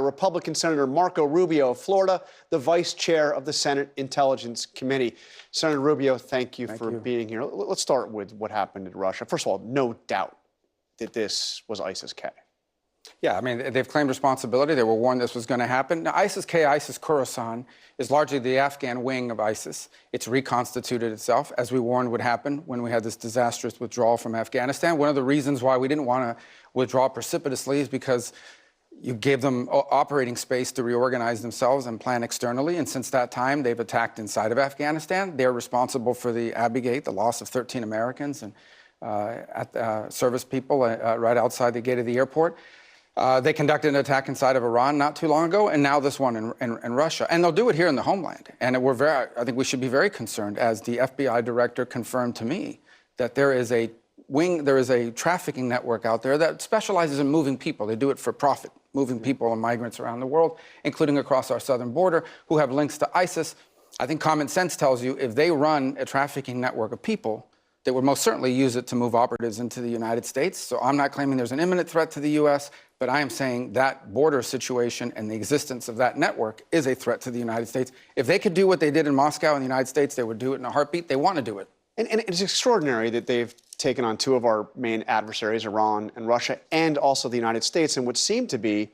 Republican Senator Marco Rubio of Florida, the vice chair of the Senate Intelligence Committee. Senator Rubio, thank you for being here. Let's start with what happened in Russia. First of all, no doubt that this was ISIS-K. Yeah, I mean, they've claimed responsibility. They were warned this was going to happen. Now, ISIS-K, ISIS-Khorasan, is largely the Afghan wing of ISIS. It's reconstituted itself, as we warned would happen when we had this disastrous withdrawal from Afghanistan. One of the reasons why we didn't want to withdraw precipitously is because you gave them operating space to reorganize themselves and plan externally. And since that time, they've attacked inside of Afghanistan. They're responsible for the Abbey Gate, the loss of 13 Americans and service people right outside the gate of the airport. They conducted an attack inside of Iran not too long ago, and now this one in Russia. And they'll do it here in the homeland. And I think we should be very concerned, as the FBI director confirmed to me, that there is a trafficking network out there that specializes in moving people. They do it for profit, moving people and migrants around the world, including across our southern border, who have links to ISIS. I think common sense tells you if they run a trafficking network of people, they would most certainly use it to move operatives into the United States. So I'm not claiming there's an imminent threat to the U.S., but I am saying that border situation and the existence of that network is a threat to the United States. If they could do what they did in Moscow in the United States, they would do it in a heartbeat. They want to do it. And it's extraordinary that they've taken on two of our main adversaries, Iran and Russia, and also the United States, in what seem to be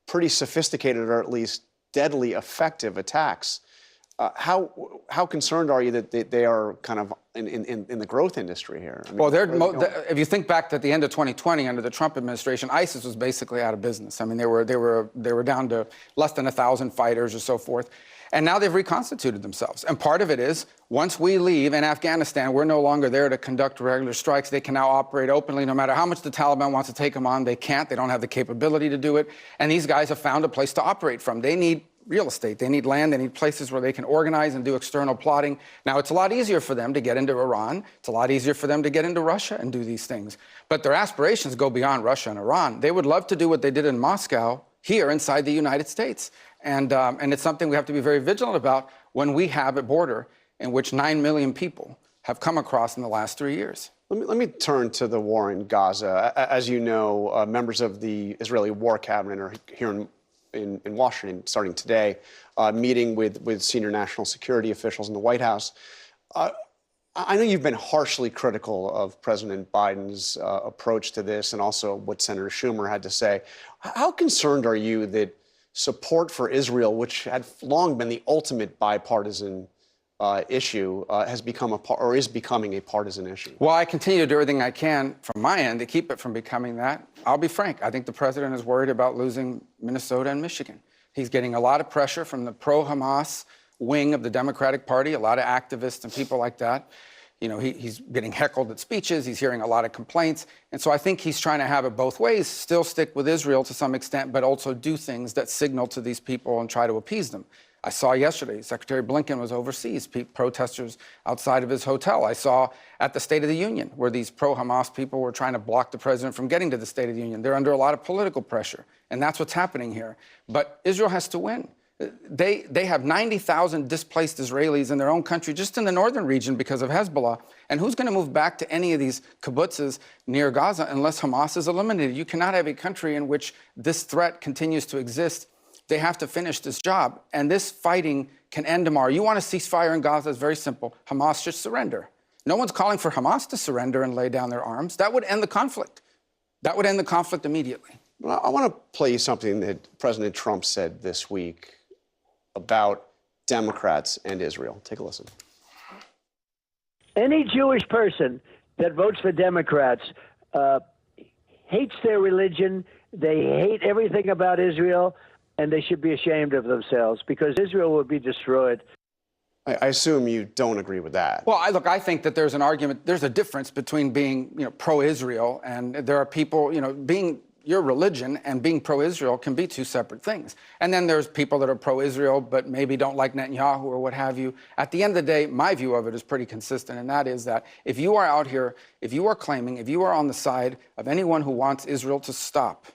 pretty sophisticated or at least deadly effective attacks. How concerned are you that they are kind of in the growth industry here? I mean, well, if you think back to the end of 2020 under the Trump administration, ISIS was basically out of business. I mean, they were down to less than 1,000 fighters or so forth. And now they've reconstituted themselves. And part of it is, once we leave in Afghanistan, we're no longer there to conduct regular strikes. They can now operate openly. No matter how much the Taliban wants to take them on, they can't. They don't have the capability to do it. And these guys have found a place to operate from. They need real estate. They need land. They need places where they can organize and do external plotting. Now, it's a lot easier for them to get into Iran. It's a lot easier for them to get into Russia and do these things. But their aspirations go beyond Russia and Iran. They would love to do what they did in Moscow here inside the United States. And it's something we have to be very vigilant about when we have a border in which 9 million people have come across in the last 3 years. Let me turn to the war in Gaza. As you know, members of the Israeli War Cabinet are here in Washington starting today, meeting with senior national security officials in the White House. I know you've been harshly critical of President Biden's approach to this and also what Senator Schumer had to say. How concerned are you that support for Israel, which had long been the ultimate bipartisan issue, has become or is becoming a partisan issue? Well, I continue to do everything I can from my end to keep it from becoming that. I'll be frank. I think the president is worried about losing Minnesota and Michigan. He's getting a lot of pressure from the pro-Hamas wing of the Democratic Party, a lot of activists and people like that. You know, he's getting heckled at speeches. He's hearing a lot of complaints. And so I think he's trying to have it both ways, still stick with Israel to some extent, but also do things that signal to these people and try to appease them. I saw yesterday, Secretary Blinken was overseas, protesters outside of his hotel. I saw at the State of the Union, where these pro-Hamas people were trying to block the president from getting to the State of the Union. They're under a lot of political pressure, and that's what's happening here. But Israel has to win. They have 90,000 displaced Israelis in their own country, just in the northern region because of Hezbollah. And who's going to move back to any of these kibbutzes near Gaza unless Hamas is eliminated? You cannot have a country in which this threat continues to exist. They have to finish this job. And this fighting can end tomorrow. You want a ceasefire in Gaza? It's very simple. Hamas should surrender. No one's calling for Hamas to surrender and lay down their arms. That would end the conflict. That would end the conflict immediately. Well, I want to play you something that President Trump said this week about Democrats and Israel. Take a listen. Any Jewish person that votes for Democrats hates their religion. They hate everything about Israel, and they should be ashamed of themselves because Israel would be destroyed. I assume you don't agree with that. Well, I think that there's an argument. There's a difference between being, pro-Israel, and there are people, being your religion and being pro-Israel can be two separate things. And then there's people that are pro-Israel but maybe don't like Netanyahu or what have you. At the end of the day, my view of it is pretty consistent, and that is that if you are out here, if you are claiming, if you are on the side of anyone who wants Israel to stop,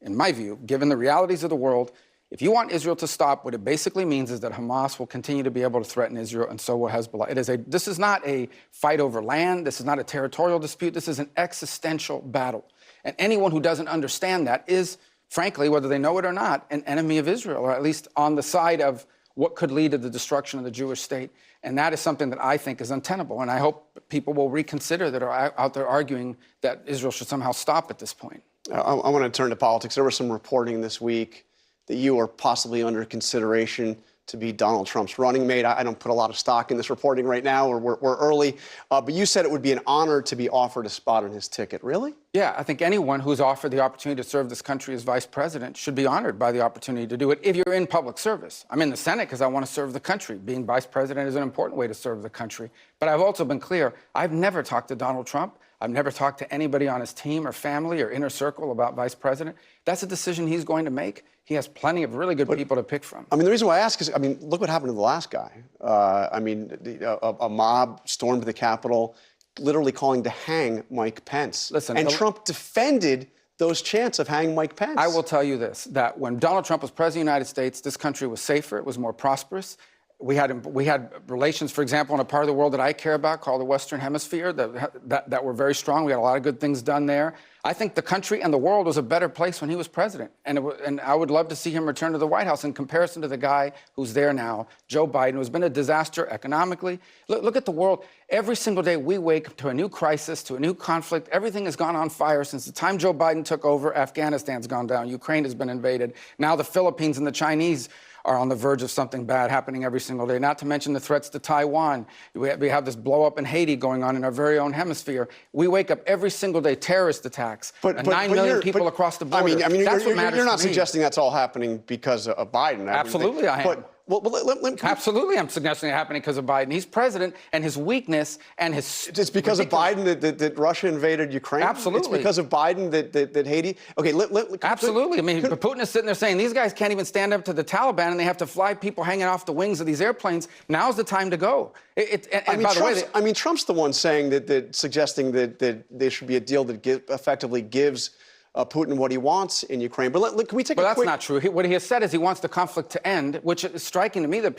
in my view, given the realities of the world, if you want Israel to stop, what it basically means is that Hamas will continue to be able to threaten Israel, and so will Hezbollah. This is not a fight over land. This is not a territorial dispute. This is an existential battle. And anyone who doesn't understand that is frankly, whether they know it or not, an enemy of Israel, or at least on the side of what could lead to the destruction of the Jewish state. And that is something that I think is untenable. And I hope people will reconsider that are out there arguing that Israel should somehow stop at this point. I want to turn to politics. There was some reporting this week that you are possibly under consideration to be Donald Trump's running mate. I don't put a lot of stock in this reporting right now, or we're early. But you said it would be an honor to be offered a spot on his ticket. Really? Yeah, I think anyone who's offered the opportunity to serve this country as vice president should be honored by the opportunity to do it if you're in public service. I'm in the Senate because I want to serve the country. Being vice president is an important way to serve the country. But I've also been clear, I've never talked to Donald Trump. I've never talked to anybody on his team or family or inner circle about vice president. That's a decision he's going to make. He has plenty of really good people to pick from. I mean, the reason why I ask is, I mean, look what happened to the last guy. A mob stormed the Capitol, literally calling to hang Mike Pence. Listen, and Trump defended those chants of hanging Mike Pence. I will tell you this, that when Donald Trump was president of the United States, this country was safer, it was more prosperous. We had relations, for example, in a part of the world that I care about called the Western Hemisphere that were very strong. We had a lot of good things done there. I think the country and the world was a better place when he was president. And I would love to see him return to the White House in comparison to the guy who's there now, Joe Biden, who's been a disaster economically. Look at the world. Every single day we wake up to a new crisis, to a new conflict. Everything has gone on fire since the time Joe Biden took over. Afghanistan's gone down. Ukraine has been invaded. Now the Philippines and the Chinese are on the verge of something bad happening every single day, not to mention the threats to Taiwan. We have this blow-up in Haiti going on in our very own hemisphere. We wake up every single day, terrorist attacks, 9 million people across the border. I mean, that's what matters you're not to me. suggesting that's all happening because of Biden. Absolutely, I am. Absolutely, I'm suggesting it happening because of Biden. He's president, and his weakness and his... It's because of Biden that Russia invaded Ukraine? Absolutely. It's because of Biden that Haiti... Okay, absolutely. I mean, Putin is sitting there saying, these guys can't even stand up to the Taliban, and they have to fly people hanging off the wings of these airplanes. Now's the time to go. Trump's the one saying suggesting that there should be a deal that effectively gives Putin what he wants in Ukraine. But can we take a quick... Well, that's not true. What he has said is he wants the conflict to end, which is striking to me that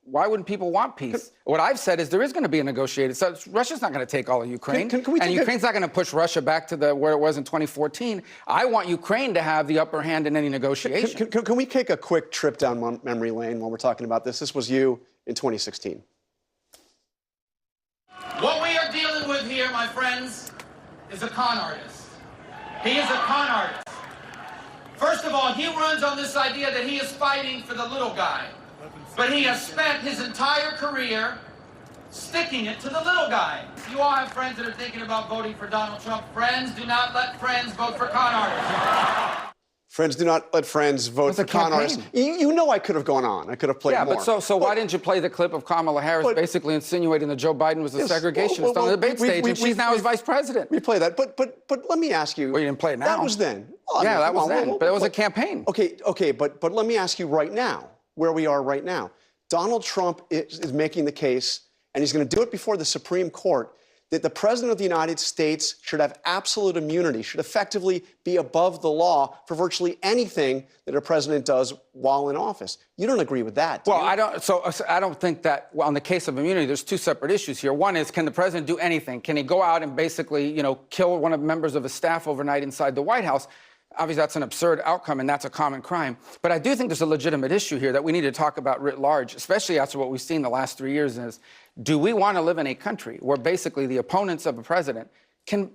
why wouldn't people want peace? What I've said is there is going to be a negotiated... So Russia's not going to take all of Ukraine. And Ukraine's not going to push Russia back to where it was in 2014. I want Ukraine to have the upper hand in any negotiation. Can we take a quick trip down memory lane while we're talking about this? This was you in 2016. What we are dealing with here, my friends, is a con artist. He is a con artist. First of all, he runs on this idea that he is fighting for the little guy. But he has spent his entire career sticking it to the little guy. You all have friends that are thinking about voting for Donald Trump. Friends, do not let friends vote for con artists. Friends do not let friends vote for con artists. You know I could have gone on. I could have played more. Yeah, but so why didn't you play the clip of Kamala Harris basically insinuating that Joe Biden was a segregationist on the debate stage, and she's now his vice president? We play that, but let me ask you. Well, you didn't play it now. That was then. Well, that was then, but it was a campaign. Okay, but let me ask you right now, where we are right now. Donald Trump is making the case, and he's going to do it before the Supreme Court, that the President of the United States should have absolute immunity, should effectively be above the law for virtually anything that a president does while in office. You don't agree with that, do you? I don't. So I don't think that. Well, on the case of immunity, there's two separate issues here. One is, can the president do anything? Can he go out and basically, kill one of the members of his staff overnight inside the White House? Obviously, that's an absurd outcome, and that's a common crime. But I do think there's a legitimate issue here that we need to talk about writ large, especially after what we've seen the last 3 years, is do we want to live in a country where basically the opponents of a president can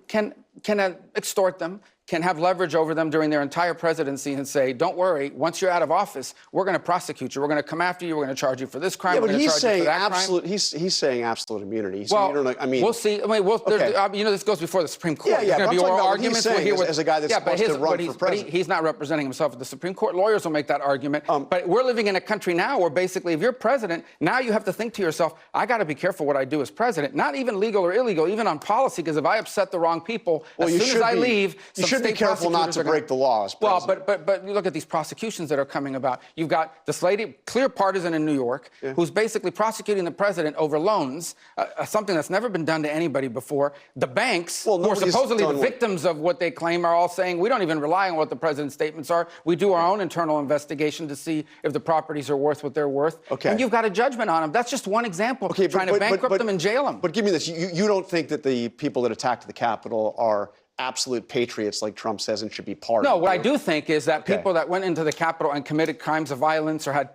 extort them, can have leverage over them during their entire presidency and say, don't worry, once you're out of office, we're going to prosecute you. We're going to come after you. We're going to charge you for this crime. Yeah, but he's saying absolute. He's saying absolute immunity. We'll see. This goes before the Supreme Court. Yeah, There's going to be oral arguments. As a guy that's supposed to run for president. He's not representing himself at the Supreme Court. Lawyers will make that argument. But we're living in a country now where basically, if you're president, now you have to think to yourself, I got to be careful what I do as president. Not even legal or illegal, even on policy, because if I upset the wrong people, as soon as I leave, you should be careful not to break the laws. Well, but you look at these prosecutions that are coming about. You've got this lady, clear partisan in New York, who's basically prosecuting the president over loans, something that's never been done to anybody before. The banks, who are supposedly the victims of what they claim, are all saying, we don't even rely on what the president's statements are. We do our own internal investigation to see if the properties are worth what they're worth. Okay. And you've got a judgment on them. That's just one example of trying to bankrupt them and jail them. But give me this. You don't think that the people that attacked the Capitol are absolute patriots like Trump says and should be part No, of. what I do think is that Okay. people that went into the Capitol and committed crimes of violence or had,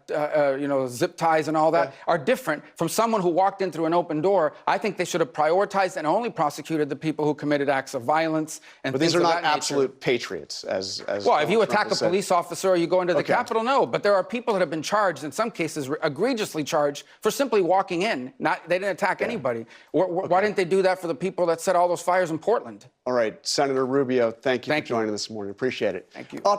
zip ties and all that are different from someone who walked in through an open door. I think they should have prioritized and only prosecuted the people who committed acts of violence and But things these are of not that nature. absolute patriots, as Well, if Donald you Trump attack a has said. police officer or you go into the Okay. Capitol, no. But there are people that have been charged, in some cases egregiously charged, for simply walking in. They didn't attack anybody. Why didn't they do that for the people that set all those fires in Portland? All right, Senator Rubio, thank you Thank for you. joining this morning. Appreciate it. Thank you. Up